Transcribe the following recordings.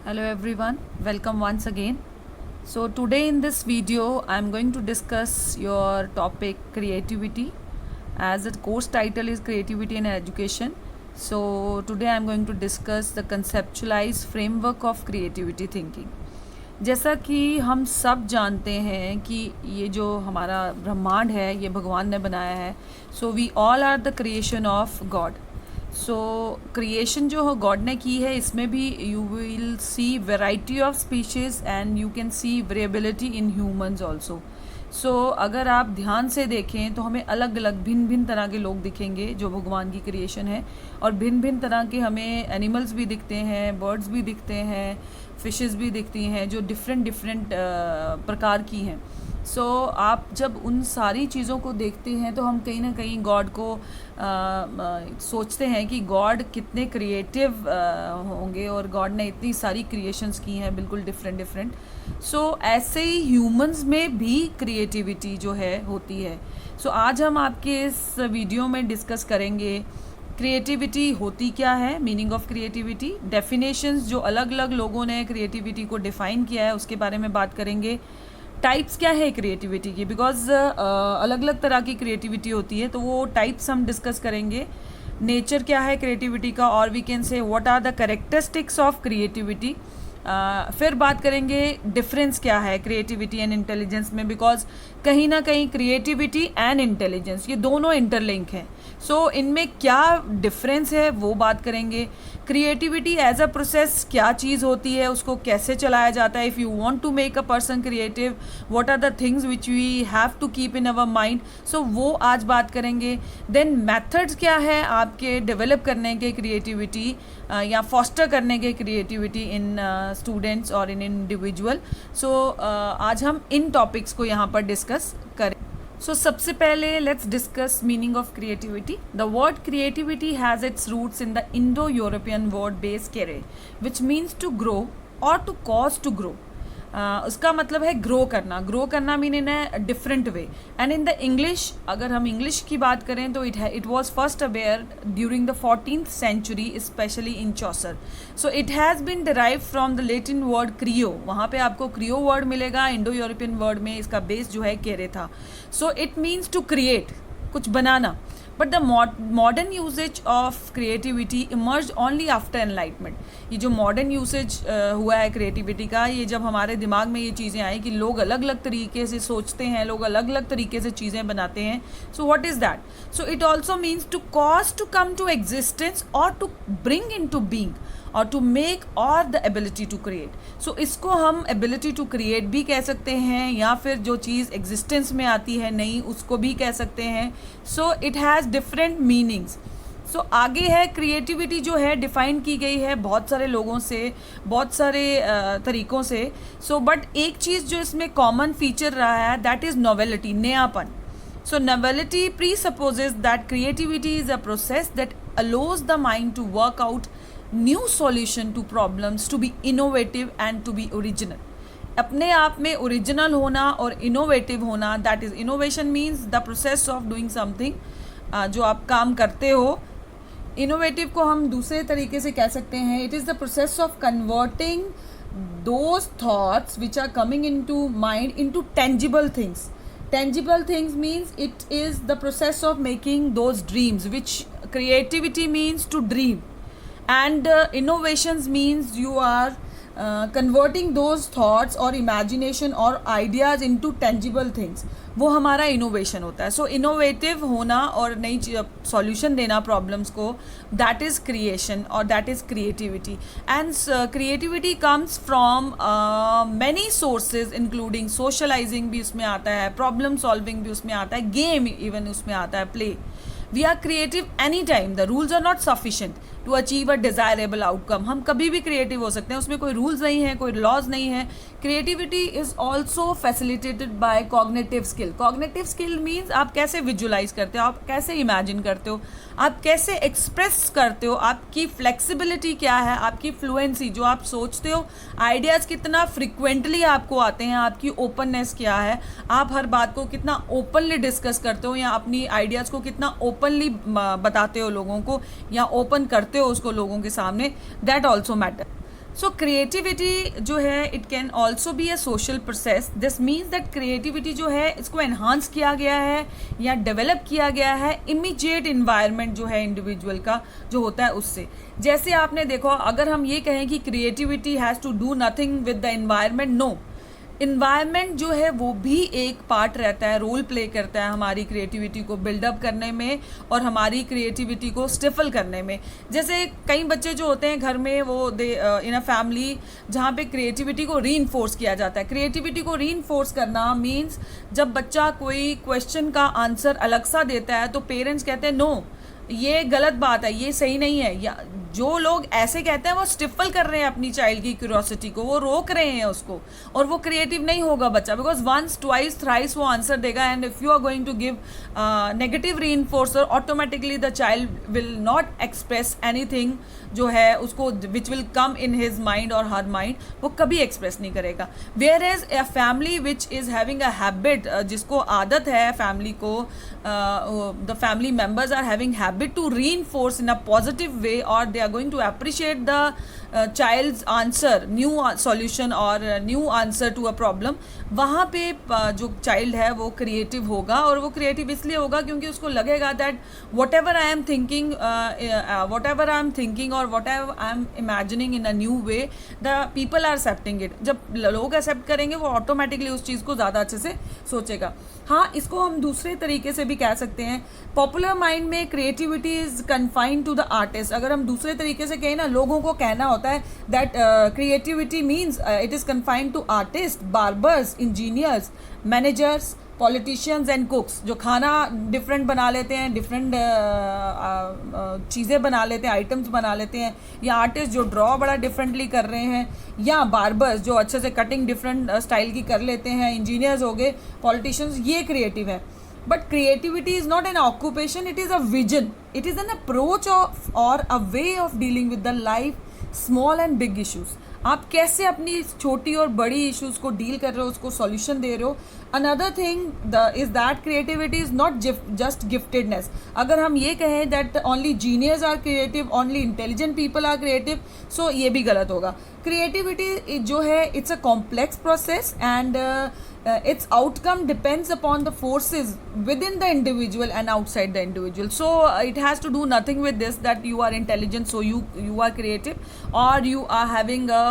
Hello everyone, welcome once again. So today in this video I am going to discuss your topic creativity, as the course title is creativity in education. So today I am going to discuss the conceptualized framework of creativity thinking. जैसा कि हम सब जानते हैं कि ये जो हमारा ब्रह्मांड है ये भगवान ने बनाया है. So we all are the creation of God. So creation जो गॉड ने की है इसमें भी you will see variety of species and you can see variability in humans also. So अगर आप ध्यान से देखें तो हमें अलग अलग भिन्न भिन्न तरह के लोग दिखेंगे जो भगवान की क्रिएशन है, और भिन्न भिन्न तरह के हमें एनिमल्स भी दिखते हैं, बर्ड्स भी दिखते हैं, फिशेस भी दिखती हैं जो डिफरेंट प्रकार की हैं. सो आप जब उन सारी चीज़ों को देखते हैं तो हम कहीं ना कहीं गॉड को सोचते हैं कि गॉड कितने क्रिएटिव होंगे और गॉड ने इतनी सारी क्रिएशंस की हैं बिल्कुल डिफरेंट. सो ऐसे ही ह्यूमंस में भी क्रिएटिविटी जो है होती है. सो आज हम आपके इस वीडियो में डिस्कस करेंगे क्रिएटिविटी होती क्या है, मीनिंग ऑफ क्रिएटिविटी, डेफिनेशंस जो अलग अलग लोगों ने क्रिएटिविटी को डिफ़ाइन किया है उसके बारे में बात करेंगे. टाइप्स क्या है क्रिएटिविटी की, बिकॉज अलग अलग तरह की क्रिएटिविटी होती है तो वो टाइप्स हम डिस्कस करेंगे. नेचर क्या है क्रिएटिविटी का, और we can say what are the characteristics of creativity. फिर बात करेंगे डिफरेंस क्या है क्रिएटिविटी एंड इंटेलिजेंस में, बिकॉज कहीं ना कहीं क्रिएटिविटी एंड इंटेलिजेंस ये दोनों इंटरलिंक हैं. सो इनमें क्या डिफरेंस है वो बात करेंगे. क्रिएटिविटी एज अ प्रोसेस क्या चीज़ होती है, उसको कैसे चलाया जाता है. If you want to make a person creative, what are the things which we have to keep in our mind. So वो आज बात करेंगे. देन मेथड्स क्या है आपके डेवलप करने के क्रिएटिविटी या फॉस्टर करने के क्रिएटिविटी इन स्टूडेंट्स और इन इंडिविजुअल. सो आज हम इन टॉपिक्स को यहाँ पर डिस्कस करें. So सबसे पहले let's discuss meaning of creativity. The word creativity has its roots in the Indo-European word base kere, which means to grow or to cause to grow. उसका मतलब है ग्रो करना. ग्रो करना mean in a different way. And in the English, अगर हम English की बात करें तो it was first aware during the 14th century, specially in Chaucer. So it has been derive from the Latin word creo. वहाँ पे आपको creo word मिलेगा. इंडो यूरोपियन वर्ड में इसका बेस जो है केरे था. So it means to create, कुछ बनाना. But the modern usage of creativity emerge only after enlightenment. ये जो मॉडर्न यूसेज हुआ है क्रिएटिविटी का, ये जब हमारे दिमाग में ये चीज़ें आई कि लोग अलग अलग तरीके से सोचते हैं, लोग अलग अलग तरीके से चीज़ें बनाते हैं. So what is that? So it also means to cause to come to existence और to bring into being और टू मेक और the ability to create. So इसको हम एबिलिटी टू क्रिएट भी कह सकते हैं, या फिर जो चीज़ एग्जिस्टेंस में आती है नई उसको भी कह सकते हैं. So it has different meanings. So आगे है क्रिएटिविटी जो है डिफ़ाइन की गई है बहुत सारे लोगों से, बहुत सारे तरीक़ों से. सो बट एक चीज़ जो इसमें कॉमन फीचर रहा है दैट इज़ नोवेलिटी, नयापन. So novelty presupposes that creativity is a process that allows the mind to work out new solution to problems, to be innovative and to be original. अपने आप में original होना और innovative होना, that is innovation means the process of doing something, जो आप काम करते हो. इनोवेटिव को हम दूसरे तरीके से कह सकते हैं, it is the process of converting those thoughts which are coming into mind into tangible things. Tangible things means it is the process of making those dreams, which creativity means to dream. And innovations means you are converting those thoughts or imagination or ideas into tangible things. वो हमारा innovation होता है. सो innovative होना और नई solution देना problems को, that is creation और that is creativity. And creativity comes from many sources including socialising भी उसमें आता है, प्रॉब्लम सॉल्विंग भी उसमें आता है, गेम इवन उसमें आता है, play. We are creative any time. The rules are not sufficient to achieve a desirable outcome. हम कभी भी क्रिएटिव हो सकते हैं, उसमें कोई रूल्स नहीं है, कोई लॉज नहीं है. Creativity is also facilitated bye cognitive skill. Cognitive skill means आप कैसे विजुलाइज करते हो, आप कैसे इमेजिन करते हो, आप कैसे एक्सप्रेस करते हो, आपकी फ्लेक्सिबिलिटी क्या है, आपकी फ्लुएंसी, जो आप सोचते हो, आइडियाज़ कितना फ्रिक्वेंटली आपको आते हैं, आपकी ओपननेस क्या है, आप हर बात को कितना ओपनली डिस्कस करते हो या अपनी आइडियाज़ को कितना ओपनली बताते हो लोगों को या ओपन करते हो उसको लोगों के सामने, that also matter. So creativity जो है it can also be a social process. This means that creativity जो है इसको एनहांस किया गया है या डेवलप किया गया है इमीडिएट इन्वायरमेंट जो है इंडिविजुअल का जो होता है उससे. जैसे आपने देखो, अगर हम ये कहें कि creativity has to do nothing with the environment, no, environment जो है वो भी एक पार्ट रहता है, रोल प्ले करता है हमारी क्रिएटिविटी को बिल्डअप करने में और हमारी क्रिएटिविटी को स्टिफल करने में. जैसे कई बच्चे जो होते हैं घर में, वो दे इन अ फैमिली जहाँ पे क्रिएटिविटी को रीइंफोर्स किया जाता है. क्रिएटिविटी को रीइंफोर्स करना मीन्स जब बच्चा कोई क्वेश्चन का आंसर अलग सा देता है तो पेरेंट्स कहते हैं नो, ये गलत बात है, ये सही नहीं है. या जो लोग ऐसे कहते हैं वो स्टिफल कर रहे हैं अपनी चाइल्ड की क्यूरियोसिटी को, वो रोक रहे हैं उसको, और वो क्रिएटिव नहीं होगा बच्चा. बिकॉज वंस ट्वाइस थ्राइस वो आंसर देगा, and if you are going to give negative reinforcer, automatically the child will not express anything जो है उसको which will come in his mind और हर माइंड, वो कभी एक्सप्रेस नहीं करेगा. Whereas a family which is having a habit, जिसको आदत है फैमिली को, the family members are having habit to reinforce in a positive वे, और they are going to appreciate the child's answer, new solution or new answer to a problem. वहाँ पे जो child है वो creative होगा, और वो creative इसलिए होगा क्योंकि उसको लगेगा that whatever I am thinking or whatever I am imagining in a new way, the people are accepting it. जब लोग accept करेंगे वो automatically उस चीज़ को ज़्यादा अच्छे से सोचेगा. हाँ, इसको हम दूसरे तरीके से भी कह सकते हैं. पॉपुलर माइंड में creativity is confined to the artist. अगर हम दूसरे तरीके से कहें ना, लोगों को कहना होता है that creativity means it is confined to artist, barbers, engineers, managers, politicians and cooks, जो खाना डिफरेंट बना लेते हैं, डिफरेंट चीज़ें बना लेते हैं, आइटम्स बना लेते हैं, या आर्टिस्ट जो ड्रॉ बड़ा डिफरेंटली कर रहे हैं, या बार्बर्स जो अच्छे से कटिंग डिफरेंट स्टाइल की कर लेते हैं, इंजीनियर्स हो गए, पॉलिटिशियंस, ये क्रिएटिव है. But creativity is not an occupation, it is a vision. It is an approach of or a way of dealing with the life, small and big issues. आप कैसे अपनी छोटी और बड़ी इश्यूज को डील कर रहे हो, उसको सॉल्यूशन दे रहे हो. Another thing is that creativity is not just giftedness. अगर हम ये कहें that only geniuses are creative, only intelligent people are creative, so ये भी गलत होगा. क्रिएटिविटी जो है it's a complex process, and its outcome depends upon the forces within the individual and outside the individual. So it has to do nothing with this that you are intelligent so you are creative, or you are having a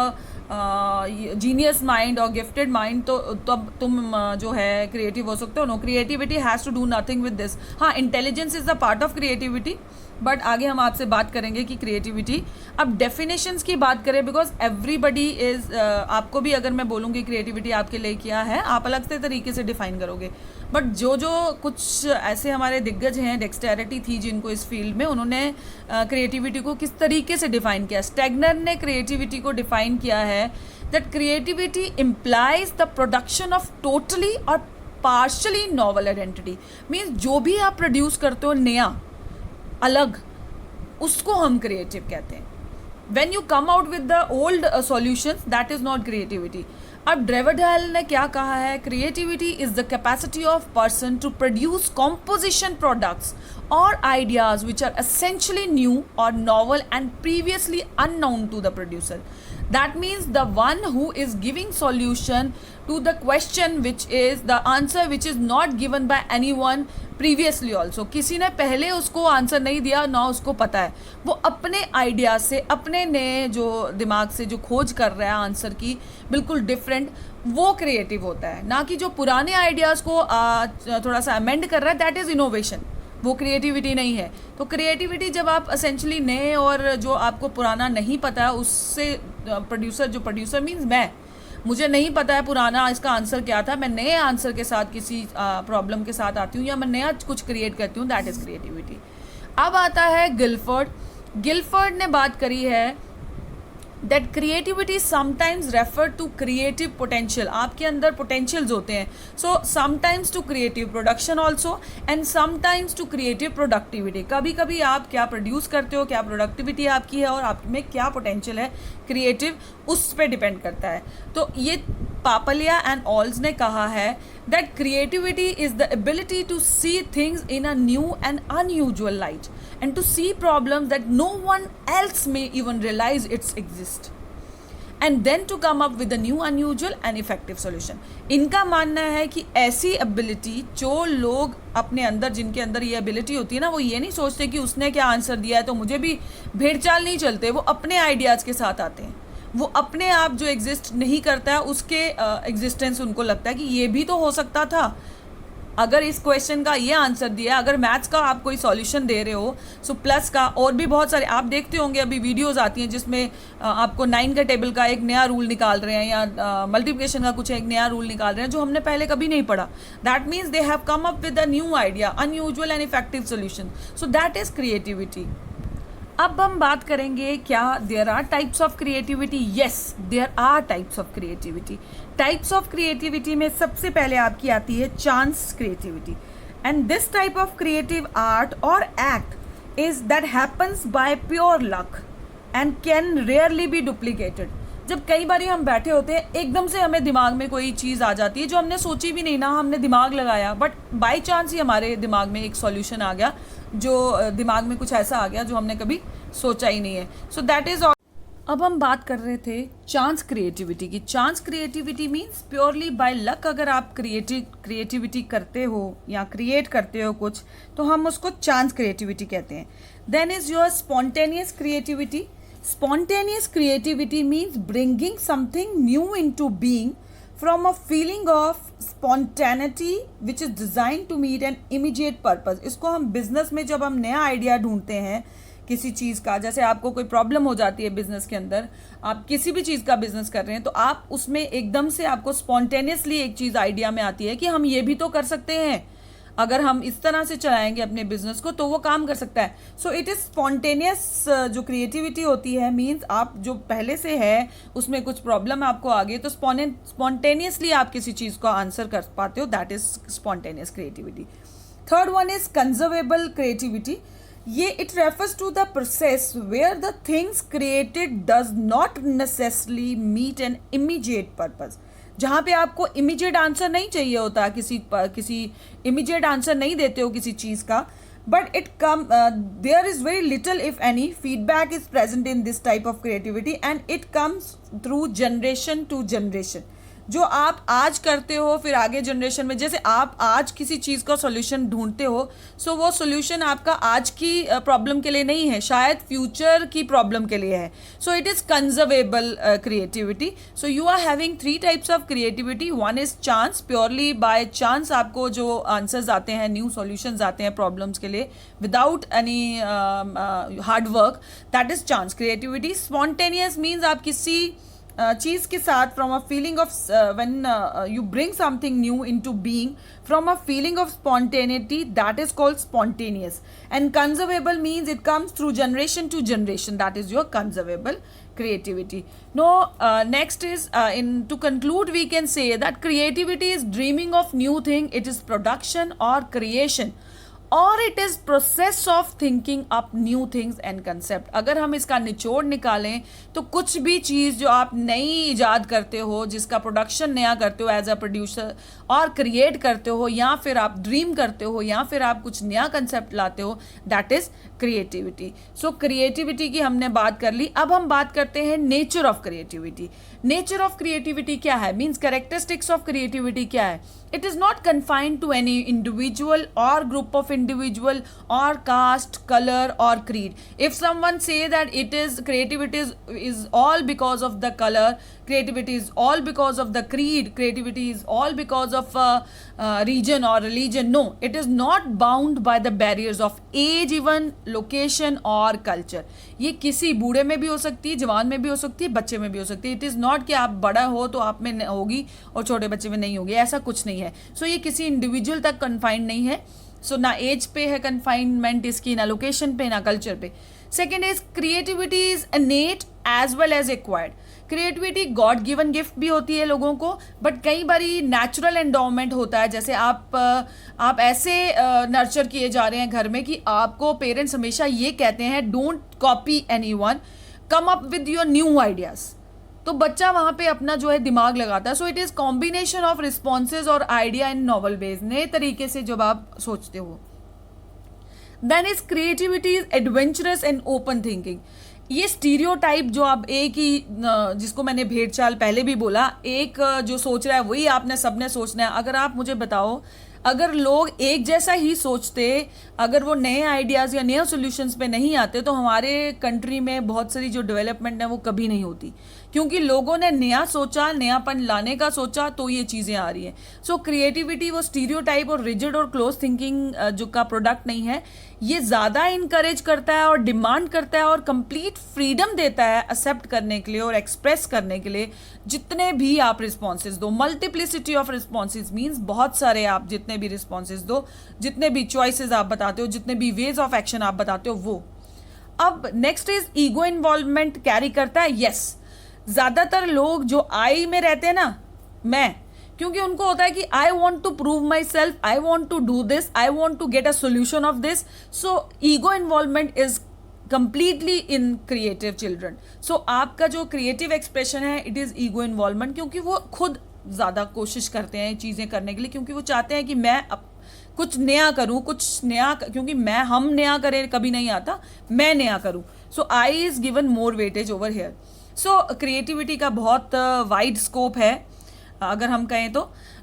genius mind और gifted mind, तो तब तुम जो है creative हो सकते हो. No, creativity has to do nothing with this. हाँ, intelligence is the part of creativity, but आगे हम आपसे बात करेंगे कि क्रिएटिविटी. अब डेफिनेशंस की बात करें, बिकॉज एवरीबडी इज़, आपको भी अगर मैं बोलूँगी क्रिएटिविटी आपके लिए क्या है, आप अलग से तरीके से डिफाइन करोगे. बट जो कुछ ऐसे हमारे दिग्गज हैं, डेक्सटेरिटी थी जिनको इस फील्ड में, उन्होंने क्रिएटिविटी को किस तरीके से डिफाइन किया. स्टेगनर ने क्रिएटिविटी को डिफाइन किया है that creativity implies the production of totally और पार्शली नॉवल आइडेंटिटी. मीन्स जो भी आप प्रोड्यूस करते हो नया, अलग, उसको हम क्रिएटिव कहते हैं. When you come out with the old solutions, that is not creativity. अब ड्रेवर्डेल ने क्या कहा है, creativity is the capacity of person to produce composition products और ideas which are essentially new और novel and previously unknown to the producer. That means the one who is giving solution to the question which is the answer which is not given by anyone previously also. किसी ने पहले उसको answer नहीं दिया, ना उसको पता है. वो अपने आइडिया से, अपने नए जो दिमाग से जो खोज कर रहा है आंसर की, बिल्कुल डिफरेंट, वो क्रिएटिव होता है. ना कि जो पुराने आइडियाज़ को थोड़ा सा अमेंड कर रहा है, दैट इज़ इनोवेशन. वो क्रिएटिविटी नहीं है. तो क्रिएटिविटी जब आप असेंशली नए और जो आपको पुराना नहीं पता है उससे प्रोड्यूसर मीन्स मुझे नहीं पता है पुराना इसका आंसर क्या था, मैं नए आंसर के साथ किसी प्रॉब्लम के साथ आती हूँ या मैं नया कुछ क्रिएट करती हूँ, दैट इज़ क्रिएटिविटी. अब आता है गिलफर्ड ने बात करी है that creativity sometimes refer to creative potential. आपके अंदर potentials होते हैं, so sometimes to creative production also and sometimes to creative productivity. कभी कभी आप क्या produce करते हो, क्या productivity आपकी है और आप में क्या potential है creative, उस पे depend करता है. तो ये पापलिया एंड ऑल्स ने कहा है that creativity is the ability to see things in a new and unusual light and to see problems that no one else may even realize it's exist. And then to come up with a new unusual and effective solution. इनका मानना है कि ऐसी ability जो लोग अपने अंदर, जिनके अंदर ये एबिलिटी होती है ना, वो ये नहीं सोचते कि उसने क्या आंसर दिया है तो मुझे भी भेड़ चाल नहीं चलते, वो अपने आइडियाज़ के साथ आते हैं। वो अपने आप जो एग्जिस्ट नहीं करता है उसके एग्जिस्टेंस उनको लगता है कि ये भी तो हो सकता था, अगर इस क्वेश्चन का ये आंसर दिया, अगर मैथ्स का आप कोई सॉल्यूशन दे रहे हो, सो प्लस का और भी बहुत सारे आप देखते होंगे, अभी वीडियोस आती हैं जिसमें आपको 9 के टेबल का एक नया रूल निकाल रहे हैं या मल्टीप्लिकेशन का कुछ एक नया रूल निकाल रहे हैं जो हमने पहले कभी नहीं पढ़ा। That means they have come up with a new idea, unusual and effective solution. So that is creativity. अब हम बात करेंगे क्या there are types of creativity. Yes, there are types of creativity. Types of creativity में सबसे पहले आपकी आती है chance creativity, and this type of creative art और act is that happens by pure luck and can rarely be duplicated. जब कई बार हम बैठे होते हैं, एकदम से हमें दिमाग में कोई चीज़ आ जाती है जो हमने सोची भी नहीं, ना हमने दिमाग लगाया, बट बाय चांस ही हमारे दिमाग में एक सॉल्यूशन आ गया, जो दिमाग में कुछ ऐसा आ गया जो हमने कभी सोचा ही नहीं है। सो दैट इज। अब हम बात कर रहे थे चांस क्रिएटिविटी की। Chance creativity means purely by luck. अगर आप क्रिएटिविटी करते हो या क्रिएट करते हो कुछ, तो हम उसको चांस क्रिएटिविटी कहते हैं। Then is your spontaneous creativity. Spontaneous creativity means bringing something new into being from a feeling of spontaneity which is designed to meet an immediate purpose. इसको हम बिजनेस में जब हम नया आइडिया ढूंढते हैं किसी चीज़ का, जैसे आपको कोई प्रॉब्लम हो जाती है बिजनेस के अंदर, आप किसी भी चीज़ का बिजनेस कर रहे हैं, तो आप उसमें एकदम से आपको स्पॉन्टेनियसली एक चीज़ आइडिया में आती है कि हम ये भी तो कर सकते हैं, अगर हम इस तरह से चलाएंगे अपने बिजनेस को तो वो काम कर सकता है। सो इट इज़ स्पॉन्टेनियस जो क्रिएटिविटी होती है, मीन्स आप जो पहले से है उसमें कुछ प्रॉब्लम आपको आ गई तो स्पॉन्टेनियसली आप किसी चीज़ को आंसर कर पाते हो, that is spontaneous creativity. Third one is conservable creativity. ये it refers to the process where the things created does not necessarily meet an immediate purpose. जहाँ पे आपको इमीडिएट आंसर नहीं चाहिए होता, किसी इमीडिएट आंसर नहीं देते हो किसी चीज़ का, but it come there is very little if any feedback is present in this type of creativity and it comes through generation to generation. जो आप आज करते हो फिर आगे जनरेशन में, जैसे आप आज किसी चीज़ का सॉल्यूशन ढूंढते हो, सो वो सॉल्यूशन आपका आज की प्रॉब्लम के लिए नहीं है, शायद फ्यूचर की प्रॉब्लम के लिए है। So it is conservable creativity. So you are having 3 types of creativity. One is chance, purely by chance आपको जो आंसर्स आते हैं, न्यू सॉल्यूशंस आते हैं प्रॉब्लम्स के लिए without any hard work, that is chance creativity. Spontaneous means आप किसी चीज़ के साथ from a feeling of when you bring something new into being from a feeling of spontaneity, that is called spontaneous. And conservable means it comes through generation to generation, that is your conservable creativity. Now next is to conclude we can say that creativity is dreaming of new thing, it is production or creation, और it is process of thinking up new things and concept. अगर हम इसका निचोड़ निकालें तो कुछ भी चीज़ जो आप नई ईजाद करते हो, जिसका प्रोडक्शन नया करते हो एज अ प्रोड्यूसर, और क्रिएट करते हो, या फिर आप ड्रीम करते हो, या फिर आप कुछ नया कंसेप्ट लाते हो, that is creativity. So creativity की हमने बात कर ली। अब हम बात करते हैं nature of creativity. Nature of creativity क्या है, मीन्स कैरेक्टरिस्टिक्स ऑफ क्रिएटिविटी क्या है। It is not confined to any individual और group of individual or caste, color or creed. If someone say that it is creativity is all because of the color, creativity is all because of the creed, creativity is all because of region or religion, no, it is not bound by the barriers of age, even location or culture. ये किसी बूढ़े में भी हो सकती है, जवान में भी हो सकती है, बच्चे में भी हो सकती है। इट इज़ नॉट कि आप बड़ा हो तो आप में होगी और छोटे बच्चे में नहीं होगी, ऐसा कुछ नहीं है। सो ये किसी इंडिविजुअल तक कन्फाइंड नहीं है। सो ना एज पे है कन्फाइनमेंट इसकी, ना लोकेशन पे, ना कल्चर पे। Second is creativity is innate as well as acquired. Creativity God given gift भी होती है लोगों को, बट कई बारी नेचुरल एंडोमेंट होता है। जैसे आप ऐसे नर्चर किए जा रहे हैं घर में कि आपको पेरेंट्स हमेशा ये कहते हैं don't copy anyone, come up with your new ideas. तो बच्चा वहाँ पे अपना जो है दिमाग लगाता है। So it is combination of responses और आइडिया इन नॉवल बेस, नए तरीके से जब आप सोचते हो। Then is creativity is adventurous and open thinking. ये स्टीरियोटाइप जो आप एक ही जिसको मैंने भेड़ चाल पहले भी बोला, एक जो सोच रहा है वही आपने सबने सोचना है। अगर आप मुझे बताओ, अगर लोग एक जैसा ही सोचते, अगर वो नए आइडियाज़ या नए सॉल्यूशंस पे नहीं आते, तो हमारे कंट्री में बहुत सारी जो डेवलपमेंट है वो कभी नहीं होती, क्योंकि लोगों ने नया सोचा, नयापन लाने का सोचा, तो ये चीज़ें आ रही हैं। सो क्रिएटिविटी वो स्टीरियोटाइप और रिजिड और क्लोज थिंकिंग जो का प्रोडक्ट नहीं है, ये ज़्यादा इनकरेज करता है और डिमांड करता है और कंप्लीट फ्रीडम देता है एक्सेप्ट करने के लिए और एक्सप्रेस करने के लिए जितने भी आप रिस्पॉन्सेज दो। मल्टीप्लिसिटी ऑफ रिस्पॉन्सेज मीन्स बहुत सारे आप जितने भी रिस्पॉन्सेज दो, जितने भी चॉइसेस आप बताते हो, जितने भी वेज ऑफ एक्शन आप बताते हो वो। अब next is ego involvement carry करता है। यस, ज़्यादातर लोग जो आई में रहते हैं ना, मैं, क्योंकि उनको होता है कि I want to prove myself, I want to do this, I want to get a solution of this. So ego involvement is completely in creative children. So आपका जो क्रिएटिव एक्सप्रेशन है इट इज़ ईगो इन्वॉल्वमेंट, क्योंकि वो खुद ज़्यादा कोशिश करते हैं चीज़ें करने के लिए, क्योंकि वो चाहते हैं कि मैं कुछ नया करूं, कुछ नया, क्योंकि हम नया करें कभी नहीं आता, मैं नया करूं। So I is given more weightage over here. So creativity का बहुत वाइड स्कोप है। अगर हम कहें तो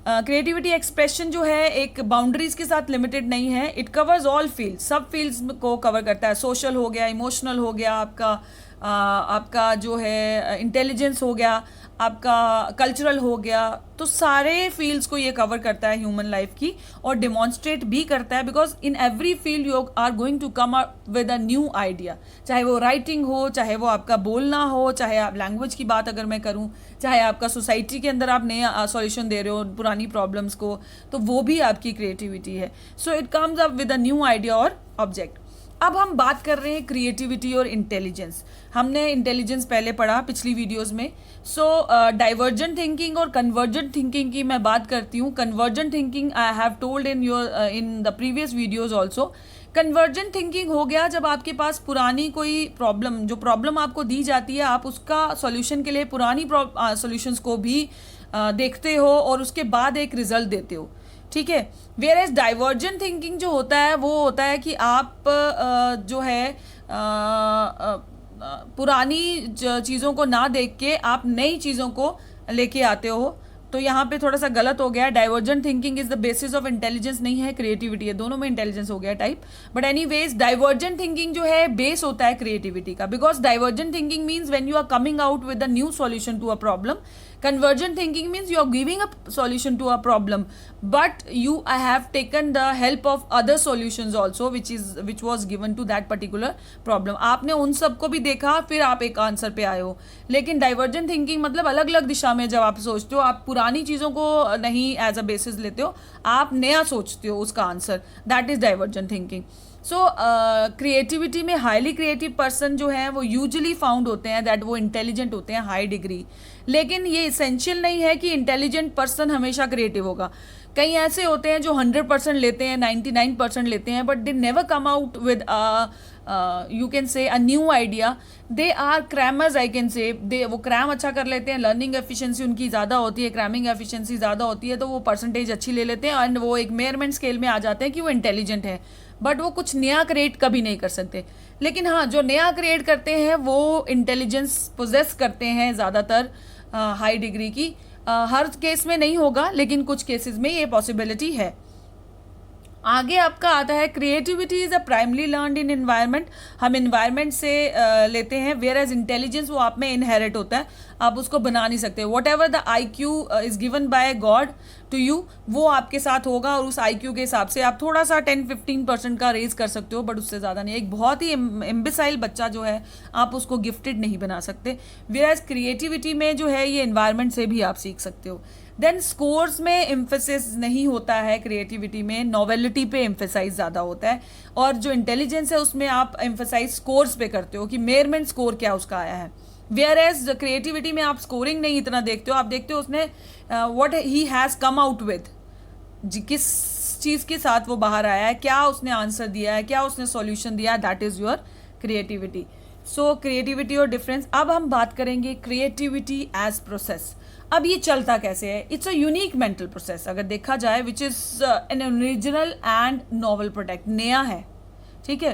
क्रिएटिविटी एक्सप्रेशन जो है एक बाउंड्रीज के साथ लिमिटेड नहीं है, इट कवर्स ऑल फील्ड, सब फील्ड्स को कवर करता है। सोशल हो गया, इमोशनल हो गया, आपका जो है इंटेलिजेंस हो गया, आपका कल्चरल हो गया, तो सारे फील्ड्स को ये कवर करता है ह्यूमन लाइफ की, और डिमॉन्स्ट्रेट भी करता है, because in every field you are going to come up with a new idea. चाहे वो राइटिंग हो, चाहे वो आपका बोलना हो, चाहे आप लैंग्वेज की बात अगर मैं करूँ, चाहे आपका सोसाइटी के अंदर आप नया सॉल्यूशन दे रहे हो पुरानी प्रॉब्लम्स को, तो वो भी आपकी क्रिएटिविटी है। So it comes up with a new idea और ऑब्जेक्ट। अब हम बात कर रहे हैं क्रिएटिविटी और इंटेलिजेंस। हमने इंटेलिजेंस पहले पढ़ा पिछली वीडियोस में। सो डाइवर्जेंट थिंकिंग और कन्वर्जेंट थिंकिंग की मैं बात करती हूँ। Convergent thinking I have told in the previous videos also. Convergent thinking हो गया जब आपके पास पुरानी कोई प्रॉब्लम, जो प्रॉब्लम आपको दी जाती है, आप उसका सॉल्यूशन के लिए पुरानी सॉल्यूशंस को भी देखते हो और उसके बाद एक रिजल्ट देते हो, ठीक है। वेयर एज डाइवर्जेंट थिंकिंग जो होता है वो होता है कि आप जो है पुरानी चीज़ों को ना देख के आप नई चीज़ों को लेके आते हो। तो यहाँ पे थोड़ा सा गलत हो गया। Divergent thinking is the basis of intelligence नहीं है, क्रिएटिविटी है, दोनों में इंटेलिजेंस हो गया type. But anyways divergent thinking जो है बेस होता है क्रिएटिविटी का, because divergent thinking means when you are coming out with a new solution to a problem. Convergent thinking means you are giving a solution to a problem, but you have taken the help of other solutions also, which was given to that particular problem. आपने उन सब को भी देखा, फिर आप एक answer पे आए हो। लेकिन डाइवर्जेंट थिंकिंग मतलब अलग अलग दिशा में जब आप सोचते हो, आप पुरानी चीज़ों को नहीं एज अ बेसिस लेते हो, आप नया सोचते हो उसका answer, that is divergent thinking. So creativity में हाईली क्रिएटिव पर्सन जो है वो यूजुअली फाउंड होते हैं दैट वो इंटेलिजेंट होते हैं हाई डिग्री। लेकिन ये इसेंशियल नहीं है कि इंटेलिजेंट पर्सन हमेशा क्रिएटिव होगा। कई ऐसे होते हैं जो 100% लेते हैं, 99% लेते हैं, but they never come out with you can say a new idea. They are crammers, I can say. वो क्रैम अच्छा कर लेते हैं, लर्निंग एफिशिएंसी उनकी ज़्यादा होती है, क्रैमिंग एफिशिएंसी ज़्यादा होती है, तो वो परसेंटेज अच्छी ले लेते हैं एंड वो एक मेयरमेंट स्केल में आ जाते हैं कि वो इंटेलिजेंट है, बट वो कुछ नया क्रिएट कभी नहीं कर सकते। लेकिन हाँ, जो नया क्रिएट करते हैं वो इंटेलिजेंस पोजेस करते हैं ज़्यादातर हाई डिग्री की। हर केस में नहीं होगा, लेकिन कुछ केसेस में ये पॉसिबिलिटी है। आगे आपका आता है creativity is a primary learned in environment. हम एनवायरनमेंट से लेते हैं, वेयर एज इंटेलिजेंस वो आप में इनहेरिट होता है, आप उसको बना नहीं सकते। Whatever the IQ is given by God to you, वो आपके साथ होगा, और उस IQ के हिसाब से आप थोड़ा सा 10-15% का रेज कर सकते हो, बट उससे ज़्यादा नहीं। एक बहुत ही इम्बिसाइल बच्चा जो है आप उसको गिफ्टेड नहीं बना सकते। वेयर एज क्रिएटिविटी में जो है ये एनवायरनमेंट से भी आप सीख सकते हो। देन स्कोर्स में एम्फेसिस नहीं होता है, क्रिएटिविटी में नॉवेलिटी पे एम्फेसाइज ज़्यादा होता है, और जो इंटेलिजेंस है उसमें आप एम्फेसाइज स्कोर्स पे करते हो कि मेयरमेंट स्कोर क्या उसका आया है। वेयर एज क्रिएटिविटी में आप स्कोरिंग नहीं इतना देखते हो, आप देखते हो उसने what he has come out with, किस चीज़ के साथ वो बाहर आया है, क्या उसने आंसर दिया है, क्या उसने सॉल्यूशन दिया है, that is your creativity. So creativity और डिफरेंस। अब हम बात करेंगे क्रिएटिविटी एज प्रोसेस। अब ये चलता कैसे है? It's a unique mental process अगर देखा जाए, which is an original and novel product. नया है, ठीक है।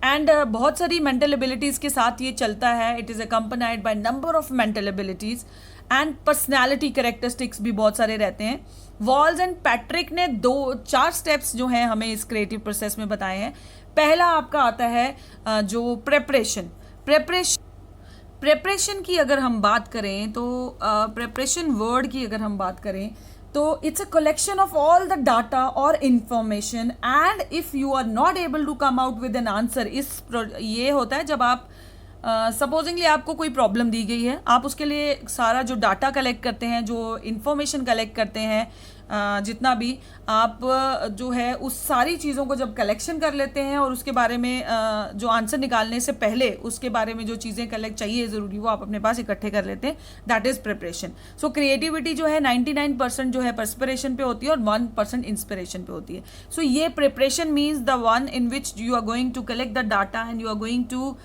एंड बहुत सारी मेंटल एबिलिटीज़ के साथ ये चलता है। It is accompanied by number of mental abilities and personality characteristics भी बहुत सारे रहते हैं। वॉल्स एंड पैट्रिक ने 4 स्टेप्स जो हैं हमें इस क्रिएटिव प्रोसेस में बताए हैं। पहला आपका आता है जो प्रेपरेशन की अगर हम बात करें तो प्रेपरेशन वर्ड की अगर हम बात करें तो it's a collection of all the data और information and if you are not able to come out with an answer. ये होता है जब आप सपोजिंगली आपको कोई प्रॉब्लम दी गई है, आप उसके लिए सारा जो डाटा कलेक्ट करते हैं, जो इन्फॉर्मेशन कलेक्ट करते हैं, जितना भी आप जो है उस सारी चीज़ों को जब कलेक्शन कर लेते हैं और उसके बारे में जो आंसर निकालने से पहले उसके बारे में जो चीज़ें कलेक्ट चाहिए ज़रूरी वो आप अपने पास इकट्ठे कर लेते हैं। That is preparation. So creativity जो है 99% जो है परस्पिरेशन पे होती है और 1% इंस्पिरेशन पे होती है। सो ये preparation means the one in which you are going to collect the data and you are going to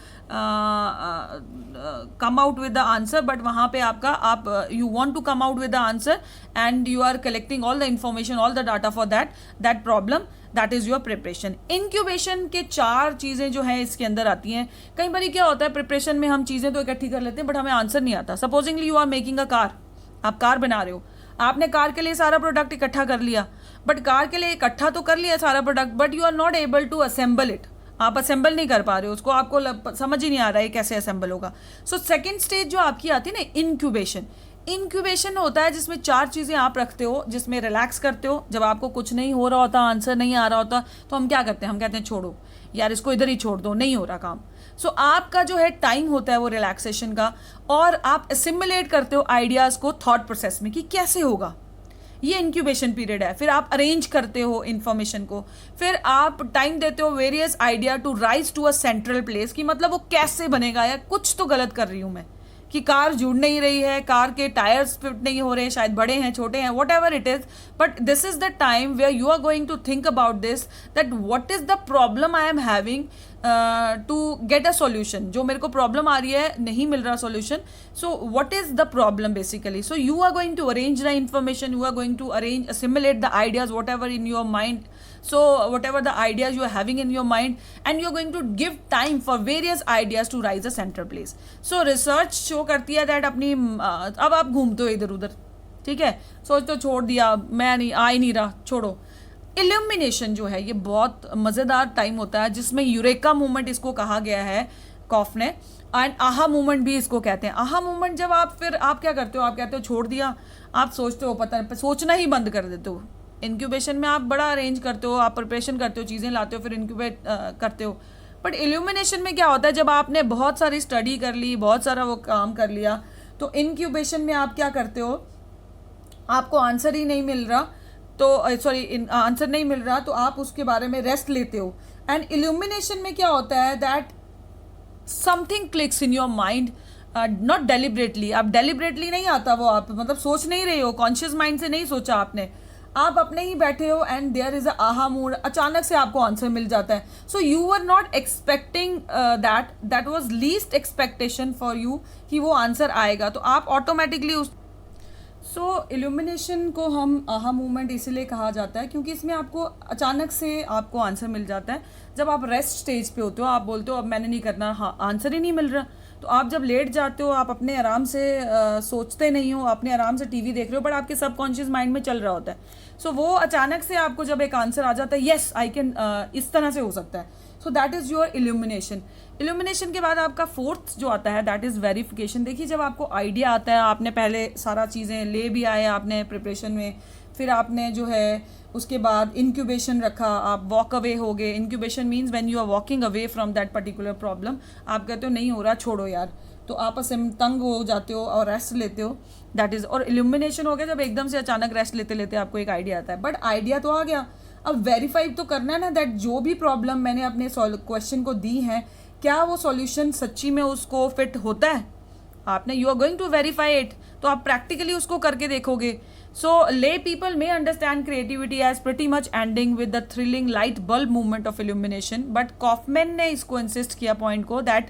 come out with the answer. But वहाँ पे आपका आप you want to come out with the answer and you are collecting all the information, all the data for that problem, that is your preparation. Incubation के 4 चीज़ें जो हैं इसके अंदर आती हैं। कई बार क्या होता है प्रिपरेशन में हम चीज़ें तो इकट्ठी कर लेते हैं बट हमें आंसर नहीं आता। Supposingly you are making a car, आप कार बना रहे हो, आपने कार के लिए सारा प्रोडक्ट इकट्ठा कर लिया, बट कार के लिए इकट्ठा तो कर लिया सारा product, but you are not able to assemble it. आप असेंबल नहीं कर पा रहे हो उसको, आपको समझ ही नहीं आ रहा है कैसे असेंबल होगा। सो सेकेंड स्टेज जो आपकी आती है ना, इंक्यूबेशन होता है जिसमें 4 चीज़ें आप रखते हो, जिसमें रिलैक्स करते हो। जब आपको कुछ नहीं हो रहा होता, आंसर नहीं आ रहा होता, तो हम क्या करते हैं, हम कहते हैं छोड़ो यार, इसको इधर ही छोड़ दो, नहीं हो रहा काम। सो आपका जो है टाइम होता है वो रिलैक्सेशन का, और आप असिमुलेट करते हो आइडियाज़ को थॉट प्रोसेस में कि कैसे होगा। ये इंक्यूबेशन पीरियड है। फिर आप अरेंज करते हो इन्फॉर्मेशन को, फिर आप टाइम देते हो various idea to rise to a central place, कि मतलब वो कैसे बनेगा, या कुछ तो गलत कर रही हूँ मैं, कि कार जुड़ नहीं रही है, कार के टायर्स फिट नहीं हो रहे हैं, शायद बड़े हैं छोटे हैं, whatever it is, but this is the time where you are going to think about this, that what is the problem I am having to get a solution. जो मेरे को प्रॉब्लम आ रही है, नहीं मिल रहा solution, so what is the problem basically. So you are going to arrange the information, you are going to arrange, assimilate the ideas whatever in your mind, so whatever the ideas you are having in your mind, and you are going to give time for various ideas to rise a central place. So research show करती है that अपनी अब आप घूमते हो इधर उधर, ठीक है, सोच तो छोड़ दिया, मैं नहीं आ ही नहीं रहा, छोड़ो। इल्यूमिनेशन जो है ये बहुत मज़ेदार टाइम होता है, जिसमें यूरेका मूवमेंट इसको कहा गया है कॉफ ने, एंड आहा मूवमेंट भी इसको कहते हैं। आहा मूवमेंट जब आप क्या करते हो, आप कहते हो छोड़ दिया, आप सोचते हो, पता नहीं, सोचना ही बंद कर देते हो। इंक्यूबेशन में आप बड़ा अरेंज करते हो, आप प्रिपरेशन करते हो, चीज़ें लाते हो, फिर इंक्यूबेट करते हो। बट इल्यूमिनेशन में क्या होता है, जब आपने बहुत सारी स्टडी कर ली, बहुत सारा वो काम कर लिया, तो इंक्यूबेशन में आप क्या करते हो, आपको आंसर ही नहीं मिल रहा, तो आंसर नहीं मिल रहा, तो आप उसके बारे में रेस्ट लेते हो। एंड इल्यूमिनेशन में क्या होता है, that something clicks in your mind, not deliberately, आप डेलिबरेटली नहीं आता वो, आप मतलब सोच नहीं रहे हो, कॉन्शियस माइंड से नहीं सोचा आपने, आप अपने ही बैठे हो, एंड देयर इज अ आहा मूड, अचानक से आपको आंसर मिल जाता है। So you are not expecting that was least expectation for you कि वो आंसर आएगा, तो आप ऑटोमेटिकली उस इल्यूमिनेशन को हम आहा मूवमेंट इसीलिए कहा जाता है क्योंकि इसमें आपको अचानक से आपको आंसर मिल जाता है। जब आप रेस्ट स्टेज पे होते हो, आप बोलते हो अब मैंने नहीं करना, हाँ आंसर ही नहीं मिल रहा, तो आप जब लेट जाते हो, आप अपने आराम से सोचते नहीं हो, अपने आराम से टीवी देख रहे हो, बट आपके सबकॉन्शियस माइंड में चल रहा होता है। सो वो अचानक से आपको जब एक आंसर आ जाता है, येस आई कैन, इस तरह से हो सकता है। So that is your illumination. Illumination के बाद आपका फोर्थ जो आता है, दैट इज़ वेरिफिकेशन। देखिए, जब आपको आइडिया आता है, आपने पहले सारा चीज़ें ले भी आए आपने प्रिपरेशन में, फिर आपने जो है उसके बाद इंक्यूबेशन रखा, आप वॉक अवे हो गए। Incubation means when you are walking away from that particular problem, आप कहते हो नहीं हो रहा, छोड़ो यार, तो आप तंग हो जाते हो और रेस्ट लेते हो, दैट इज़। और इल्यूमिनेशन हो गया जब एकदम से अचानक रेस्ट लेते लेते आपको एक आइडिया आता है, बट आइडिया तो आ गया, अब वेरीफाई तो करना है ना, दैट जो भी प्रॉब्लम मैंने अपने क्वेश्चन को दी है, क्या वो सॉल्यूशन सच्ची में उसको फिट होता है। आपने you are going to verify it, तो आप प्रैक्टिकली उसको करके देखोगे। So lay people may understand creativity as pretty much ending with the thrilling light bulb movement of illumination, but Kaufman ने इसको इंसिस्ट किया पॉइंट को, that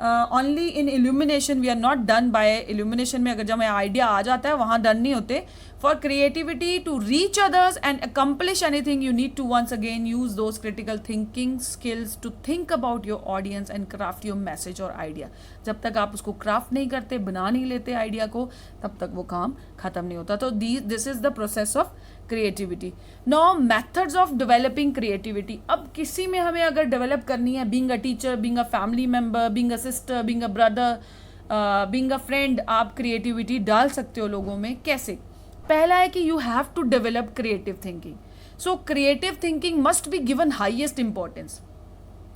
only in illumination, we are not done by illumination में अगर जब idea आ जाता है वहाँ डन नहीं होते. For creativity to reach others and accomplish anything you need to once again use those critical thinking skills to think about your audience and craft your message और idea. जब तक आप उसको क्राफ्ट नहीं करते, बना नहीं लेते आइडिया को, तब तक वो काम खत्म नहीं होता. तो this is the process of creativity. Now methods of developing creativity. अब किसी में हमें अगर डेवलप करनी है, being a teacher, being a family member, being a sister, being a brother, being a friend, आप क्रिएटिविटी डाल सकते हो लोगों में. कैसे? पहला है कि you have to develop creative thinking. So creative thinking must be given highest importance.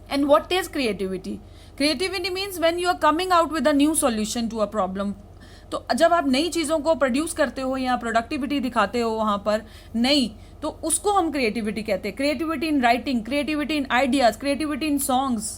And what is creativity? Creativity means when you are coming out with a new solution to a problem. तो जब आप नई चीज़ों को produce करते हो या productivity दिखाते हो वहाँ पर नई, तो उसको हम क्रिएटिविटी कहते हैं. Creativity in writing, creativity in ideas, creativity in songs,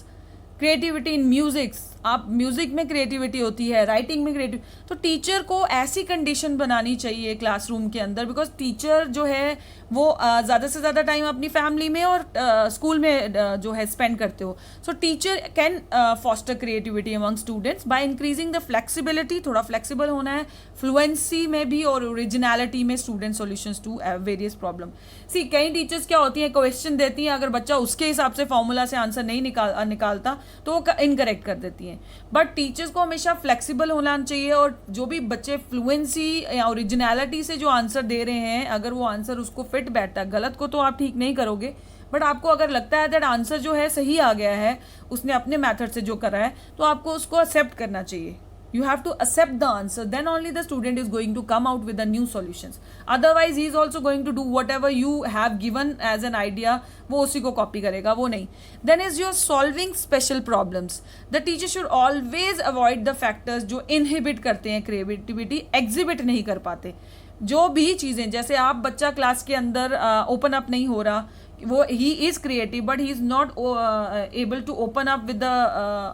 creativity in musics. आप म्यूजिक में क्रिएटिविटी होती है, राइटिंग में क्रिएटिव. तो टीचर को ऐसी कंडीशन बनानी चाहिए क्लासरूम के अंदर, बिकॉज टीचर जो है वो ज़्यादा से ज़्यादा टाइम अपनी फैमिली में और स्कूल में जो है स्पेंड करते हो. So teacher can foster creativity among students by increasing the flexibility. थोड़ा फ्लेक्सिबल होना है, फ्लुएंसी में भी और ओरिजिनलिटी में student solutions to various problem. See कई टीचर्स क्या होती हैं, क्वेश्चन देती हैं, अगर बच्चा उसके हिसाब से फॉर्मूला से आंसर नहीं निकालता तो वो इनकरेक्ट कर देती हैं. बट टीचर्स को हमेशा फ्लेक्सिबल होना चाहिए, और जो भी बच्चे फ्लुएंसी या ओरिजिनलिटी से जो आंसर दे रहे हैं, अगर वो आंसर उसको फिट बैठता है, गलत को तो आप ठीक नहीं करोगे, बट आपको अगर लगता है दैट आंसर जो है सही आ गया है, उसने अपने मेथड से जो करा है, तो आपको उसको एक्सेप्ट करना चाहिए. You have to accept the answer, then only the student is going to come out with the new solutions. Otherwise he is also going to do whatever you have given as an idea, वो उसी को copy करेगा, वो नहीं. Then is your solving special problems. The teacher should always avoid the factors जो inhibit करते हैं creativity, exhibit नहीं कर पाते. जो भी चीज़ें, जैसे आप बच्चा क्लास के अंदर ओपन अप नहीं हो रहा, वो he is creative but he is not able to open up with the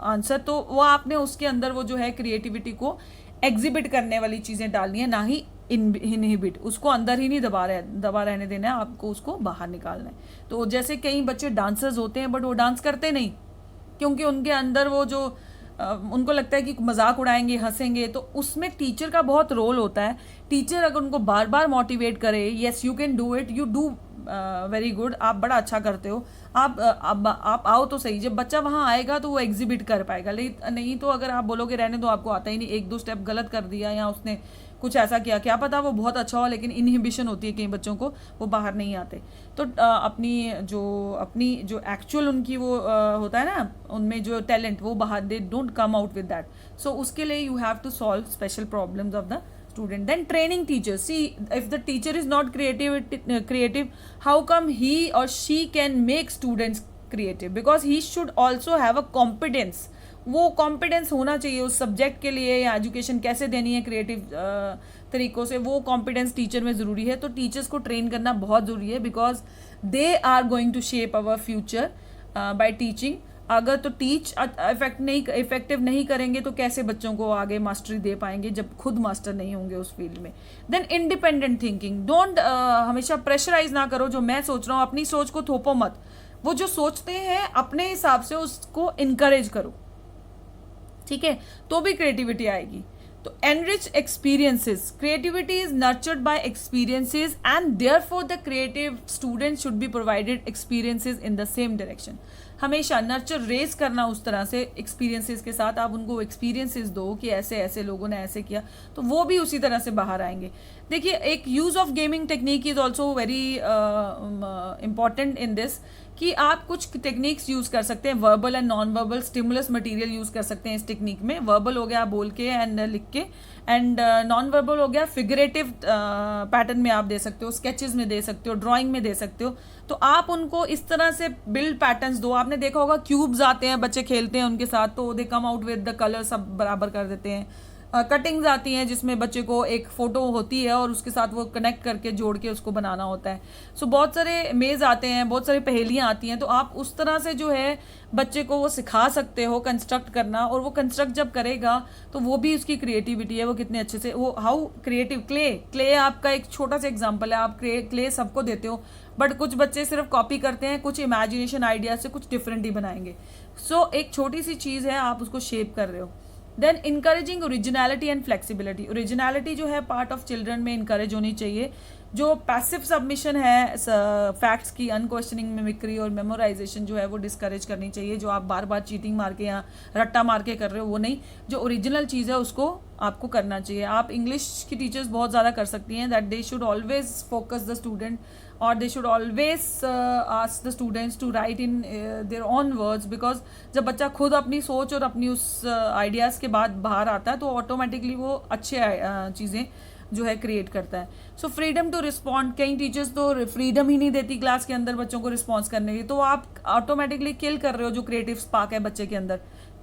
answer, तो वो आपने उसके अंदर वो जो है क्रिएटिविटी को एग्जिबिट करने वाली चीज़ें डालनी है, ना ही इनहिबिट. उसको अंदर ही नहीं दबा रहने देना है, आपको उसको बाहर निकालना है. तो जैसे कई बच्चे डांसर्स होते हैं बट वो डांस करते नहीं, क्योंकि उनके अंदर वो जो उनको लगता है कि मजाक उड़ाएंगे, हंसेंगे, तो उसमें टीचर का बहुत रोल होता है. टीचर अगर उनको बार बार मोटिवेट करे, yes you can do it, you do very good, आप बड़ा अच्छा करते हो, आप आओ तो सही. जब बच्चा वहाँ आएगा तो वो एग्जिबिट कर पाएगा. नहीं तो अगर आप बोलोगे रहने दो, आपको आता ही नहीं, एक दो स्टेप गलत कर दिया या उसने कुछ ऐसा किया, क्या पता वो बहुत अच्छा हो, लेकिन इनहिबिशन होती है कई बच्चों को, वो बाहर नहीं आते. तो अपनी जो एक्चुअल उनकी वो होता है ना, उनमें जो टैलेंट, वो बाहर, they don't come out with that. So उसके लिए you have to solve special problems of the student. Then training teachers. See, if the teacher is not creative, how come he or she can make students creative? Because he should also have a competence. वो कॉम्पिडेंस होना चाहिए उस subject के लिए, या education कैसे देनी है क्रिएटिव तरीक़ों से, वो कॉम्पिडेंस टीचर में ज़रूरी है. तो टीचर्स को ट्रेन करना बहुत ज़रूरी है, because they are going to shape our future by teaching. अगर तो टीच इफेक्टिव नहीं करेंगे तो कैसे बच्चों को आगे मास्टरी दे पाएंगे जब खुद मास्टर नहीं होंगे उस फील्ड में. Then independent thinking. डोंट हमेशा प्रेशराइज ना करो, जो मैं सोच रहा हूँ अपनी सोच को थोपो मत. वो जो सोचते हैं अपने हिसाब से उसको इनकरेज करो, ठीक है, तो भी क्रिएटिविटी आएगी. तो enrich experiences. Creativity is nurtured by experiences and therefore the creative student should be provided experiences in the same direction. हमेशा नर्चर रेस करना उस तरह से एक्सपीरियंसेस के साथ, आप उनको एक्सपीरियंसेस दो कि ऐसे ऐसे लोगों ने ऐसे किया, तो वो भी उसी तरह से बाहर आएंगे. देखिए, एक use of gaming technique is also very important in this, कि आप कुछ टेक्निक्स यूज़ कर सकते हैं, verbal and non verbal stimulus material use कर सकते हैं इस टेक्निक में. वर्बल हो गया बोल के एंड लिख के, एंड नॉन वर्बल हो गया फिगरेटिव पैटर्न में आप दे सकते हो, स्केचेस में दे सकते हो, ड्राइंग में दे सकते हो. तो आप उनको इस तरह से बिल्ड पैटर्न्स दो. आपने देखा होगा क्यूब्स आते हैं, बच्चे खेलते हैं उनके साथ, तो they come out with the colour, सब बराबर कर देते हैं, कटिंग्स आती हैं जिसमें बच्चे को एक फ़ोटो होती है और उसके साथ वो कनेक्ट करके जोड़ के उसको बनाना होता है। सो बहुत सारे मेज़ आते हैं, बहुत सारी पहेलियाँ आती हैं, तो आप उस तरह से जो है बच्चे को वो सिखा सकते हो कंस्ट्रक्ट करना। और वो कंस्ट्रक्ट जब करेगा तो वो भी उसकी क्रिएटिविटी है, वो कितने अच्छे से वो हाउ क्रिएटिव क्ले आपका एक छोटा सा एग्जाम्पल है। आप क्ले सबको देते हो, बट कुछ बच्चे सिर्फ कॉपी करते हैं, कुछ इमेजिनेशन आइडिया से कुछ डिफरेंट ही बनाएंगे। सो एक छोटी सी चीज़ है, आप उसको शेप कर रहे हो। Then encouraging originality and flexibility. Originality जो है पार्ट ऑफ चिल्ड्रन में इंकरेज होनी चाहिए। जो पैसिव सबमिशन है फैक्ट्स की, अनक्वेश्चनिंग मिमिक्री और मेमोराइजेशन जो है वो डिस्करेज करनी चाहिए। जो आप बार बार चीटिंग मार के या रट्टा मार के कर रहे हो वो नहीं, जो ओरिजिनल चीज़ है उसको आपको करना चाहिए। आप इंग्लिश की टीचर्स बहुत ज़्यादा कर सकती हैं that they should always focus the student और they should always ask the students to write in their own words, because जब बच्चा खुद अपनी सोच और अपनी उस आइडियाज़ के बाद बाहर आता है तो ऑटोमेटिकली वो अच्छे चीज़ें जो है क्रिएट करता है। सो फ्रीडम टू रिस्पॉन्ड, कई टीचर्स तो फ्रीडम ही नहीं देती क्लास के अंदर बच्चों को रिस्पॉन्स करने की, तो आप ऑटोमेटिकली किल कर रहे हो जो क्रिएटिव स्पार्क है बच्चे के अंदर।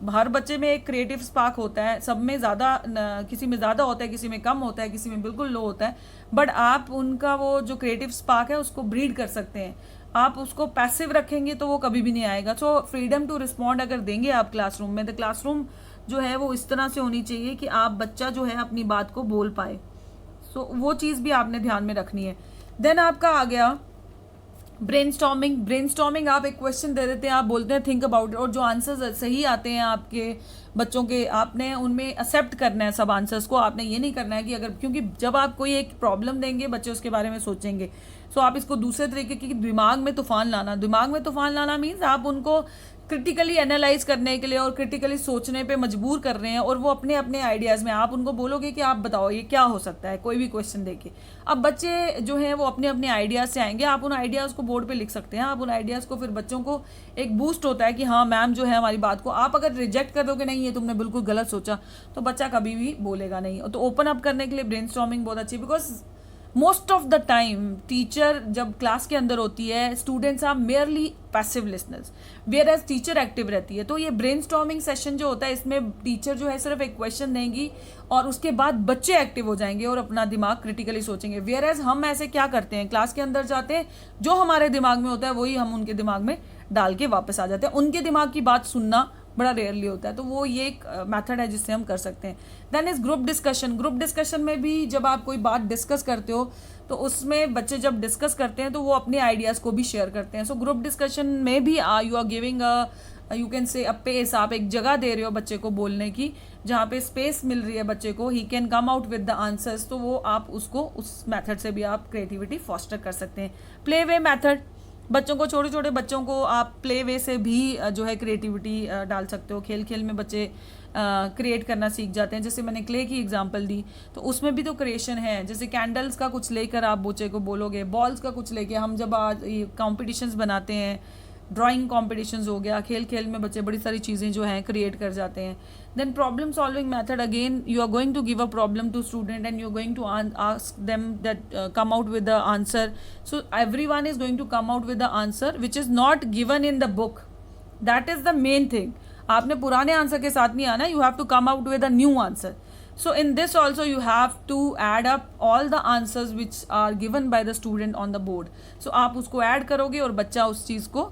हर बच्चे में एक क्रिएटिव स्पार्क होता है, सब में ज़्यादा, किसी में ज़्यादा होता है, किसी में कम होता है, किसी में बिल्कुल लो होता है, बट आप उनका वो जो क्रिएटिव स्पार्क है उसको ब्रीड कर सकते हैं। आप उसको पैसिव रखेंगे तो वो कभी भी नहीं आएगा। सो फ्रीडम टू रिस्पॉन्ड अगर देंगे आप क्लासरूम में, तो क्लासरूम जो है वो इस तरह से होनी चाहिए कि आप बच्चा जो है अपनी बात को बोल पाए। सो वो चीज़ भी आपने ध्यान में रखनी है। देन आपका आ गया ब्रेनस्टॉर्मिंग। आप एक क्वेश्चन दे देते हैं, आप बोलते हैं थिंक अबाउट इट, और जो आंसर्स सही आते हैं आपके बच्चों के, आपने उनमें एक्सेप्ट करना है सब आंसर्स को। आपने ये नहीं करना है कि अगर, क्योंकि जब आप कोई एक प्रॉब्लम देंगे बच्चे उसके बारे में सोचेंगे। सो आप इसको दूसरे तरीके की दिमाग में तूफान लाना मीन्स आप उनको क्रिटिकली एनालाइज करने के लिए और क्रिटिकली सोचने पे मजबूर कर रहे हैं, और वो अपने अपने आइडियाज़ में आप उनको बोलोगे कि आप बताओ ये क्या हो सकता है, कोई भी क्वेश्चन देके। अब बच्चे जो हैं वो अपने अपने आइडियाज़ से आएंगे, आप उन आइडियाज़ को बोर्ड पे लिख सकते हैं। आप उन आइडियाज़ को, फिर बच्चों को एक बूस्ट होता है कि हाँ मैम जो है हमारी बात को, आप अगर रिजेक्ट कर दोगे नहीं ये तुमने बिल्कुल गलत सोचा, तो बच्चा कभी भी बोलेगा नहीं। तो ओपन अप करने के लिए ब्रेनस्टॉर्मिंग बहुत अच्छी, because most of the time teacher जब क्लास के अंदर होती है, students are merely passive listeners, whereas teacher active रहती है। तो ये ब्रेनस्टॉर्मिंग सेशन जो होता है इसमें टीचर जो है सिर्फ एक क्वेश्चन देंगी और उसके बाद बच्चे एक्टिव हो जाएंगे और अपना दिमाग क्रिटिकली सोचेंगे। वेयर एज हम ऐसे क्या करते हैं, क्लास के अंदर जाते हैं, जो हमारे दिमाग में होता है वही हम उनके दिमाग में डाल के वापस आ जाते हैं। उनके दिमाग की बात सुनना बड़ा रेयरली होता है। तो वो ये एक मेथड है जिससे हम कर सकते हैं। देन इज ग्रुप डिस्कशन में भी जब आप कोई बात डिस्कस करते हो तो उसमें बच्चे जब डिस्कस करते हैं तो वो अपने आइडियाज़ को भी शेयर करते हैं। सो ग्रुप डिस्कशन में भी you are giving you can say a pace, आप एक जगह दे रहे हो बच्चे को बोलने की, जहाँ पे स्पेस मिल रही है बच्चे को, he can come out with the answers. तो वो आप उसको उस मेथड से भी आप क्रिएटिविटी फॉस्टर कर सकते हैं। प्ले वे मेथड, बच्चों को, छोटे छोटे बच्चों को आप प्ले वे से भी जो है क्रिएटिविटी डाल सकते हो। खेल खेल में बच्चे क्रिएट करना सीख जाते हैं। जैसे मैंने क्ले की एग्जांपल दी, तो उसमें भी तो क्रिएशन है। जैसे कैंडल्स का कुछ लेकर आप बच्चे को बोलोगे, बॉल्स का कुछ लेके, हम जब आज ये कॉम्पिटिशन्स बनाते हैं, ड्राइंग कॉम्पिटिशन्स हो गया, खेल खेल में बच्चे बड़ी सारी चीज़ें जो हैं क्रिएट कर जाते हैं। Then problem solving method, again you are going to give a problem to student and you are going to ask them that come out with the answer. So everyone is going to come out with the answer which is not given in the book. That is the main thing. आपने पुराने answer के साथ नहीं आना, you have to come out with a new answer. So in this also you have to add up all the answers which are given by the student on the board. So आप उसको add करोगे और बच्चा उस चीज़ को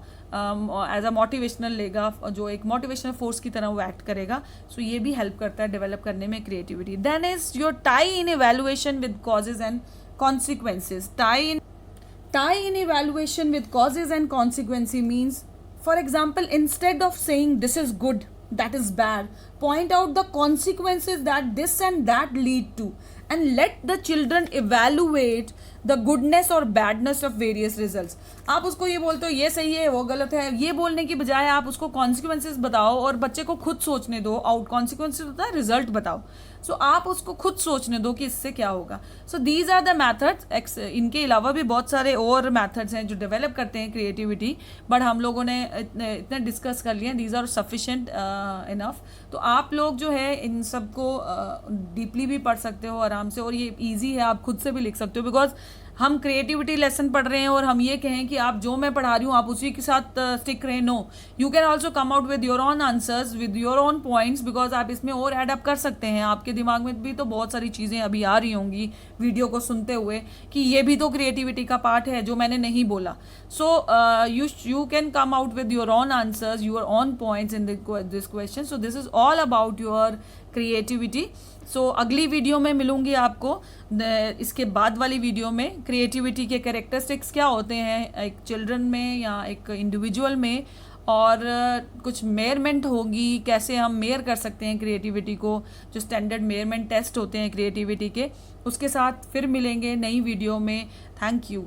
as a motivational लेगा, जो एक मोटिवेशनल फोर्स की तरह वो एक्ट करेगा। सो ये भी हेल्प करता है डेवलप करने में creativity. Then is your tie in evaluation with causes and consequences. Tie in evaluation with causes and consequences means, for example, instead of saying this is good, that is bad, point out the consequences that this and that lead to and let the children evaluate the goodness or badness of various results. आप उसको ये बोलते हो ये सही है वो गलत है, ये बोलने की बजाय आप उसको consequences बताओ और बच्चे को खुद सोचने दो। आउट consequences होता है रिजल्ट बताओ। सो आप उसको खुद सोचने दो कि इससे क्या होगा। So these are the methods. इनके अलावा भी बहुत सारे और मैथड्स हैं जो डेवलप करते हैं क्रिएटिविटी, बट हम लोगों ने इतने डिस्कस कर लिए हैं, दीज आर सफिशेंट इनफ। तो आप लोग जो है इन सबको डीपली भी पढ़ सकते हो आराम से, और ये ईजी है, आप खुद से भी लिख सकते हो। बिकॉज हम क्रिएटिविटी लेसन पढ़ रहे हैं और हम ये कहें कि आप जो मैं पढ़ा रही हूँ आप उसी के साथ स्टिक रहे, no, you can also come out with your own answers, with your own points, because आप इसमें और एडअप कर सकते हैं। आपके दिमाग में भी तो बहुत सारी चीज़ें अभी आ रही होंगी वीडियो को सुनते हुए कि ये भी तो क्रिएटिविटी का पार्ट है जो मैंने नहीं बोला। So you can come out with your own answers, your own points in this question. So this is all about your creativity. So अगली वीडियो में मिलूंगी आपको, इसके बाद वाली वीडियो में क्रिएटिविटी के कैरेक्टरिस्टिक्स क्या होते हैं एक चिल्ड्रन में या एक इंडिविजुअल में, और कुछ मेयरमेंट होगी, कैसे हम मेयर कर सकते हैं क्रिएटिविटी को, जो स्टैंडर्ड मेयरमेंट टेस्ट होते हैं क्रिएटिविटी के, उसके साथ फिर मिलेंगे नई वीडियो में। Thank you.